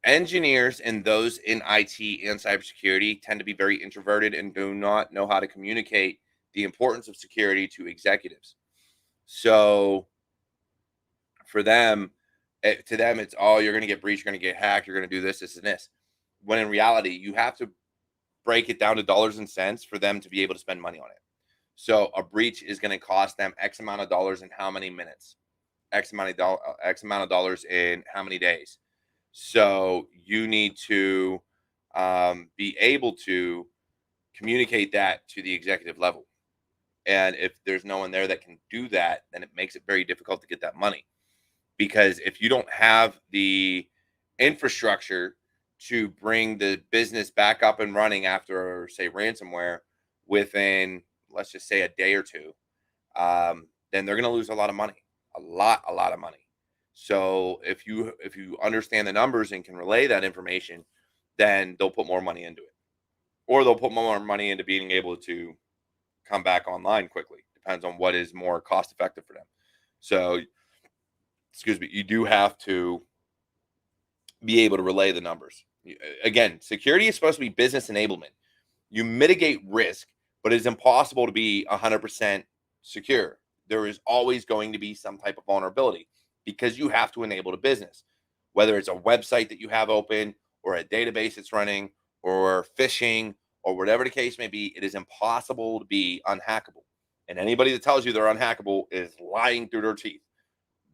Engineers and those in IT and cybersecurity tend to be very introverted and do not know how to communicate the importance of security to executives. So for them, to them, it's, oh, you're going to get breached, you're going to get hacked, you're going to do this, this, and this. When in reality, you have to break it down to dollars and cents for them to be able to spend money on it. So a breach is going to cost them X amount of dollars in how many minutes, X amount of dollars in how many days. So you need to be able to communicate that to the executive level. And if there's no one there that can do that, then it makes it very difficult to get that money. Because if you don't have the infrastructure to bring the business back up and running after, say, ransomware within, let's just say, a day or two, then they're going to lose a lot of money, a lot of money. So if you understand the numbers and can relay that information, then they'll put more money into it, or they'll put more money into being able to come back online quickly. Depends on what is more cost effective for them. So, excuse me, you do have to be able to relay the numbers. Again, security is supposed to be business enablement. You mitigate risk, but it's impossible to be 100% secure. There is always going to be some type of vulnerability because you have to enable the business, whether it's a website that you have open or a database that's running or phishing or whatever the case may be. It is impossible to be unhackable. And anybody that tells you they're unhackable is lying through their teeth.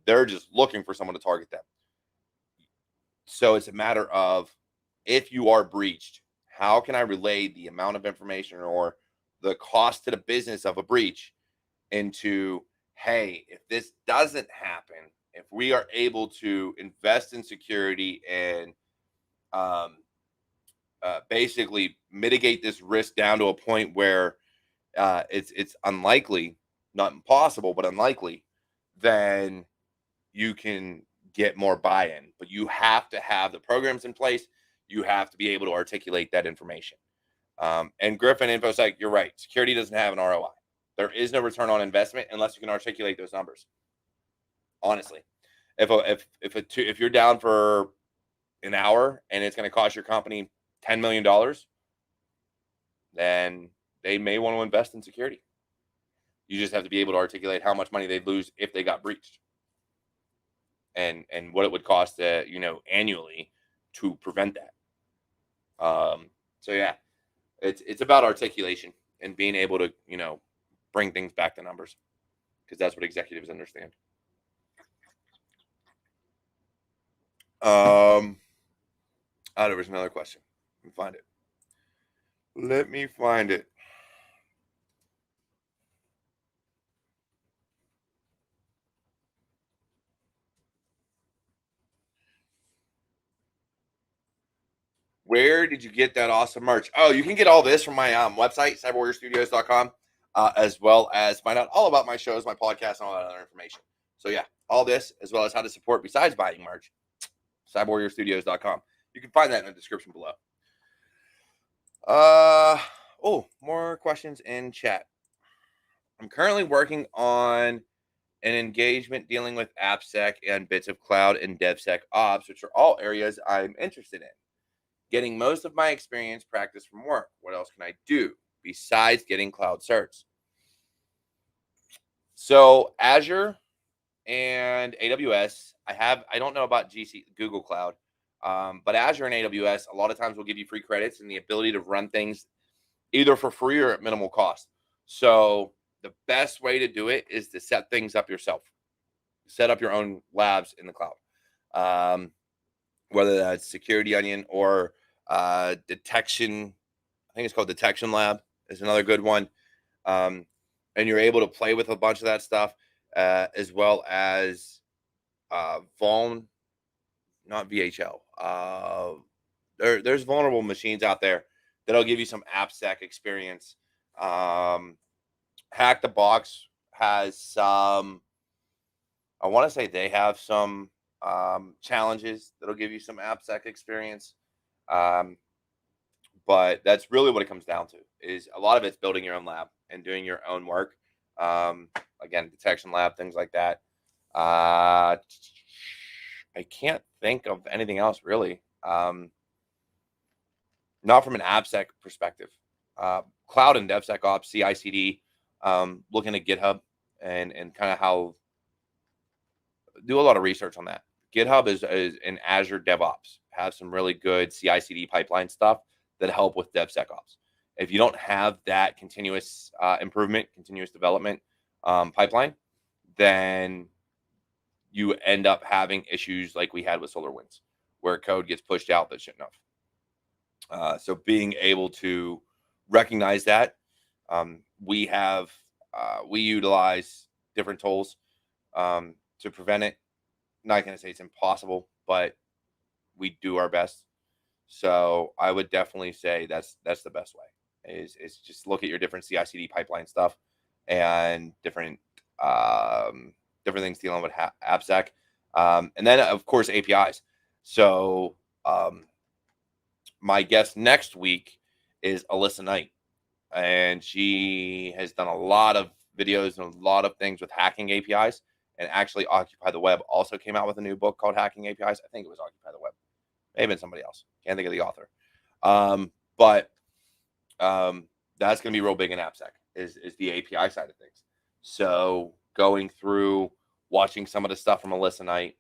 They're just looking for someone to target them. So it's a matter of, if you are breached, how can I relay the amount of information or the cost to the business of a breach into, hey, if this doesn't happen, if we are able to invest in security and basically mitigate this risk down to a point where it's unlikely, not impossible, but unlikely, then you can get more buy-in. But you have to have the programs in place. You have to be able to articulate that information. And Griffin Infosec, you're right. Security doesn't have an ROI. There is no return on investment unless you can articulate those numbers. Honestly, if you're down for an hour and it's going to cost your company $10 million, then they may want to invest in security. You just have to be able to articulate how much money they'd lose if they got breached, and what it would cost, annually to prevent that. So yeah, it's about articulation and being able to, bring things back to numbers, because that's what executives understand. There was another question. Let me find it. Where did you get that awesome merch? Oh, you can get all this from my website, CyberWarriorStudios.com, as well as find out all about my shows, my podcast, and all that other information. So yeah, all this, as well as how to support besides buying merch, CyberWarriorStudios.com. You can find that in the description below. More questions in chat. I'm currently working on an engagement dealing with AppSec and bits of cloud and DevSecOps, which are all areas I'm interested in. Getting most of my experience practice from work. What else can I do besides getting cloud certs? So Azure and AWS, I don't know about Google Cloud, but Azure and AWS, a lot of times will give you free credits and the ability to run things either for free or at minimal cost. So the best way to do it is to set things up yourself. Set up your own labs in the cloud, whether that's Security Onion or Detection. I think it's called Detection Lab is another good one. and you're able to play with a bunch of that stuff, as well as not VHL. There's vulnerable machines out there that'll give you some AppSec experience. Hack the Box has some. I want to say they have some challenges that'll give you some AppSec experience. But that's really what it comes down to, is a lot of it's building your own lab and doing your own work. Again, detection lab, things like that. I can't think of anything else really. Not from an AppSec perspective. Cloud and DevSecOps, CI/CD, looking at GitHub and kind of how do a lot of research on that. GitHub is in Azure DevOps, have some really good CI/CD pipeline stuff that help with DevSecOps. If you don't have that continuous improvement, continuous development pipeline, then you end up having issues like we had with SolarWinds, where code gets pushed out that shouldn't have. So being able to recognize that, we utilize different tools to prevent it. Not going to say it's impossible, but we do our best. So I would definitely say that's the best way, is just look at your different CI/CD pipeline stuff and different things dealing with AppSec, and then of course APIs. So my guest next week is Alyssa Knight, and she has done a lot of videos and a lot of things with hacking APIs. And actually, Occupy the Web also came out with a new book called Hacking APIs. I think it was Occupy the Web. Maybe been somebody else. Can't think of the author. But that's going to be real big in AppSec, is the API side of things. So going through, watching some of the stuff from Alyssa Knight,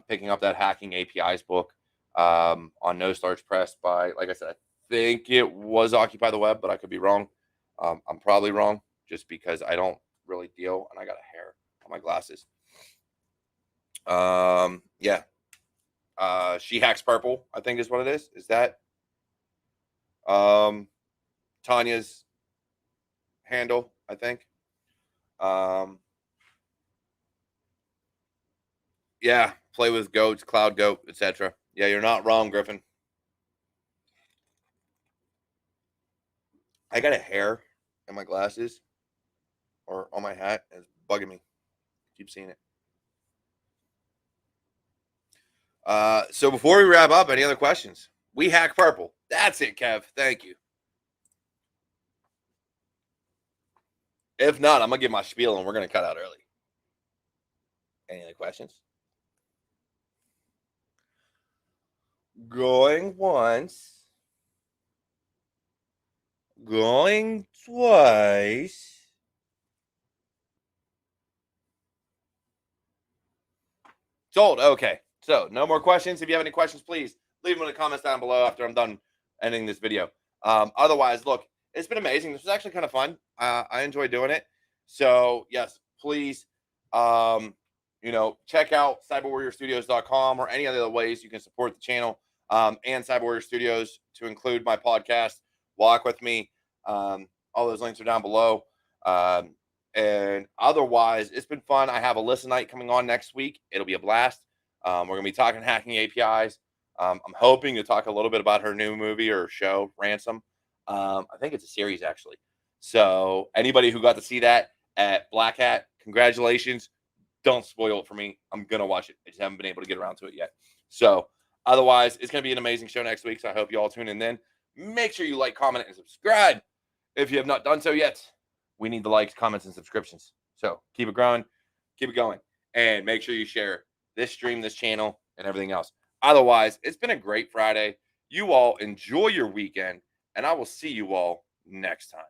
picking up that Hacking APIs book on No Starch Press by, like I said, I think it was Occupy the Web, but I could be wrong. I'm probably wrong just because I don't really deal, and I got a hair on my glasses. Yeah. She Hacks Purple, I think is what it is. Is that Tanya's handle, I think. Yeah, play with goats, cloud goat, etc. Yeah, you're not wrong, Griffin. I got a hair in my glasses or on my hat. It's bugging me. Keep seeing it. So before we wrap up, any other questions? We hack purple. That's it, Kev. Thank you. If not, I'm going to give my spiel and we're going to cut out early. Any other questions? Going once. Going twice. Sold. Okay. So no more questions. If you have any questions, please leave them in the comments down below after I'm done ending this video. Otherwise, look, it's been amazing. This was actually kind of fun. I enjoyed doing it. So yes, please, check out CyberWarriorStudios.com or any other ways you can support the channel, and Cyber Warrior Studios, to include my podcast, Walk With Me. All those links are down below. And otherwise, it's been fun. I have Alyssa Knight coming on next week. It'll be a blast. We're going to be talking hacking APIs. I'm hoping to talk a little bit about her new movie or show, Ransom. I think it's a series, actually. So anybody who got to see that at Black Hat, congratulations. Don't spoil it for me. I'm going to watch it. I just haven't been able to get around to it yet. So otherwise, it's going to be an amazing show next week. So I hope you all tune in then. Make sure you like, comment, and subscribe if you have not done so yet. We need the likes, comments, and subscriptions. So keep it growing, keep it going, and make sure you share this stream, this channel, and everything else. Otherwise, it's been a great Friday. You all enjoy your weekend, and I will see you all next time.